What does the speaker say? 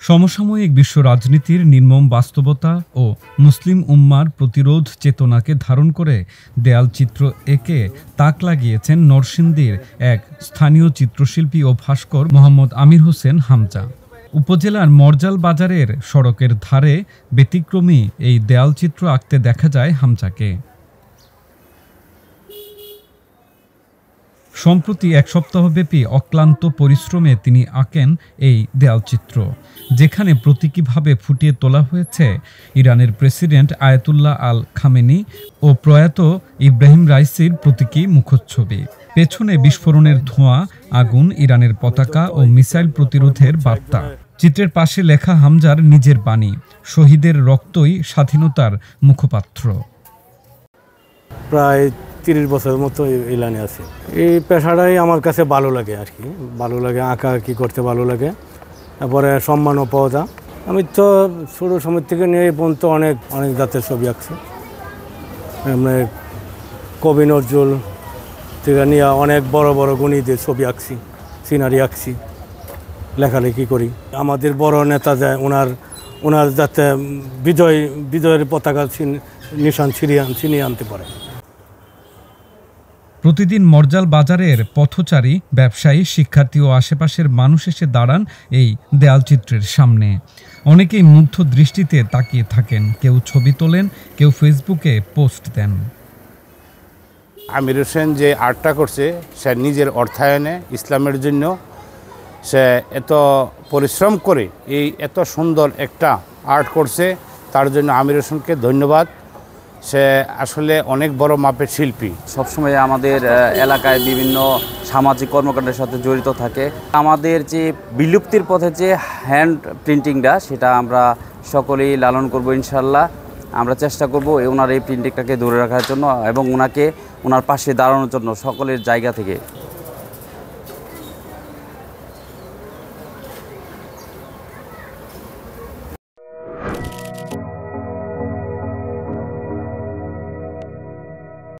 সমসাময়িক বিশ্ব রাজনীতির নির্মম বাস্তবতা ও মুসলিম উম্মার প্রতিরোধ চেতনাকে ধারণ করে দেয়ালচিত্র এঁকে তাক লাগিয়েছেন নরসিংদীর এক স্থানীয় চিত্রশিল্পী ও ভাস্কর মোহাম্মদ আমির হোসেন হামজা। উপজেলার মরজাল বাজারের সড়কের ধারে ব্যতিক্রমী এই দেয়ালচিত্র আঁকতে দেখা যায় হামজাকে। সম্প্রতি এক সপ্তাহব্যাপী অক্লান্ত পরিশ্রমে তিনি আঁকেন এই দেয়ালচিত্র, যেখানে প্রতীকীভাবে ফুটিয়ে তোলা হয়েছে ইরানের প্রেসিডেন্ট আয়াতুল্লাহ আল খামেনি ও প্রয়াত ইব্রাহিম রাইসির প্রতীকী মুখচ্ছবি। পেছনে বিস্ফোরণের ধোঁয়া, আগুন, ইরানের পতাকা ও মিসাইল প্রতিরোধের বার্তা। চিত্রের পাশে লেখা হামজার নিজের বাণী, শহীদের রক্তই স্বাধীনতার মুখপাত্র। প্রায় 30 বছরের মতো এই লাইনে আছে। এই পেশাটাই আমার কাছে ভালো লাগে আর কি, ভালো লাগে, আঁকা আঁকি করতে ভালো লাগে, তারপরে সম্মানও পাওয়া যায়। আমি তো ছোটো সময় থেকে নিয়ে এই পর্যন্ত অনেক জাতের ছবি আঁকছি। আমরা কবি নজরুল থেকে নিয়ে অনেক বড় বড় গুণীদের ছবি আঁকছি, সিনারি আঁকছি, লেখালেখি করি। আমাদের বড় নেতা যায় ওনার যাতে বিজয়ের পতাকা নিশান ছিনিয়ে আনতে পারে। প্রতিদিন মরজাল বাজারের পথচারী, ব্যবসায়ী, শিক্ষার্থী ও আশেপাশের মানুষ এসে দাঁড়ান এই দেয়ালচিত্রের সামনে। অনেকেই মুগ্ধ দৃষ্টিতে তাকিয়ে থাকেন, কেউ ছবি তোলেন, কেউ ফেসবুকে পোস্ট দেন। আমির হোসেন যে আর্টটা করছে, সে নিজের অর্থায়নে ইসলামের জন্য সে এত পরিশ্রম করে এই এত সুন্দর একটা আর্ট করছে, তার জন্য আমির হোসেনকে ধন্যবাদ। সে আসলে অনেক বড় মাপের শিল্পী। সবসময় আমাদের এলাকায় বিভিন্ন সামাজিক কর্মকাণ্ডের সাথে জড়িত থাকে। আমাদের যে বিলুপ্তির পথে যে হ্যান্ড প্রিন্টিংটা, সেটা আমরা সকলেই লালন করব ইনশাল্লাহ। আমরা চেষ্টা করব ওনার এই প্রিন্টিংটাকে ধরে রাখার জন্য এবং ওনার পাশে দাঁড়ানোর জন্য সকলের জায়গা থেকে।